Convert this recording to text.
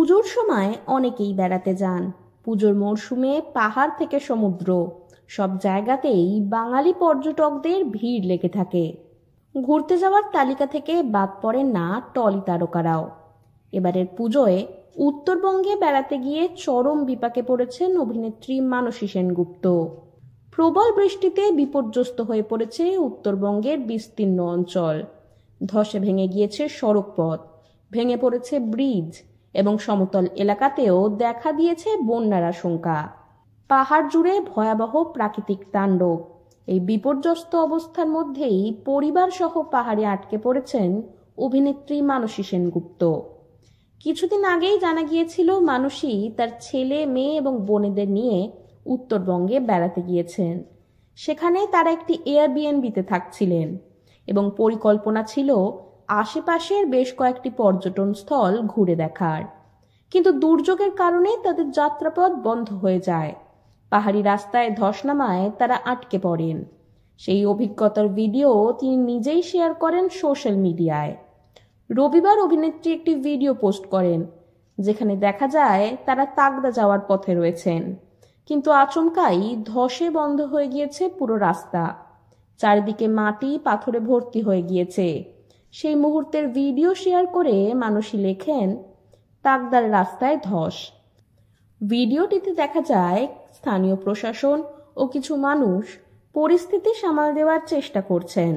পুজোর সময় অনেকেই বেড়াতে যান। পুজোর মরশুমে পাহাড় থেকে সমুদ্র সব জায়গাতেই বাঙালি পর্যটকদের ভিড় লেগে থাকে। ঘুরতে যাওয়ার তালিকা থেকে বাদ পড়েন না টলি তারকারাও। এবারের পুজোয় উত্তরবঙ্গে বেড়াতে গিয়ে চরম বিপাকে পড়েছেন অভিনেত্রী মানসী সেনগুপ্ত। প্রবল বৃষ্টিতে বিপর্যস্ত হয়ে পড়েছে উত্তরবঙ্গের বিস্তীর্ণ অঞ্চল। ধসে ভেঙে গিয়েছে সড়কপথ, ভেঙে পড়েছে ব্রিজ এবং সমতল এলাকাতেও দেখা দিয়েছে বন্যার আশঙ্কা। পাহাড় জুড়ে ভয়াবহ প্রাকৃতিক তাণ্ডব। এই বিপর্যস্ত অবস্থার মধ্যেই পরিবার সহ পাহাড়ে আটকে পড়েছেন অভিনেত্রী মানসী সেনগুপ্ত। কিছুদিন আগেই জানা গিয়েছিল মানসী তার ছেলে, মেয়ে এবং বোনেদের নিয়ে উত্তরবঙ্গে বেড়াতে গিয়েছেন। সেখানে তারা একটি এয়ারবিএনবিতে থাকছিলেন এবং পরিকল্পনা ছিল আশেপাশের বেশ কয়েকটি পর্যটন স্থল ঘুরে দেখার। কিন্তু দুর্যোগের কারণে তাদের যাত্রাপথ বন্ধ হয়ে যায়। পাহাড়ি রাস্তায় ধস নামায় তারা আটকে পড়েন। সেই অভিজ্ঞতার ভিডিও তিনি নিজেই শেয়ার করেন সোশ্যাল মিডিয়ায়। রবিবার অভিনেত্রী একটি ভিডিও পোস্ট করেন যেখানে দেখা যায় তারা তাগদা যাওয়ার পথে রয়েছেন, কিন্তু আচমকাই ধসে বন্ধ হয়ে গিয়েছে পুরো রাস্তা। চারিদিকে মাটি পাথরে ভর্তি হয়ে গিয়েছে। সেই মুহূর্তের ভিডিও শেয়ার করে মানসী লেখেন, তাগদার রাস্তায় ধস। ভিডিওটিতে দেখা যায় স্থানীয় প্রশাসন ও কিছু মানুষ পরিস্থিতি সামাল দেওয়ার চেষ্টা করছেন।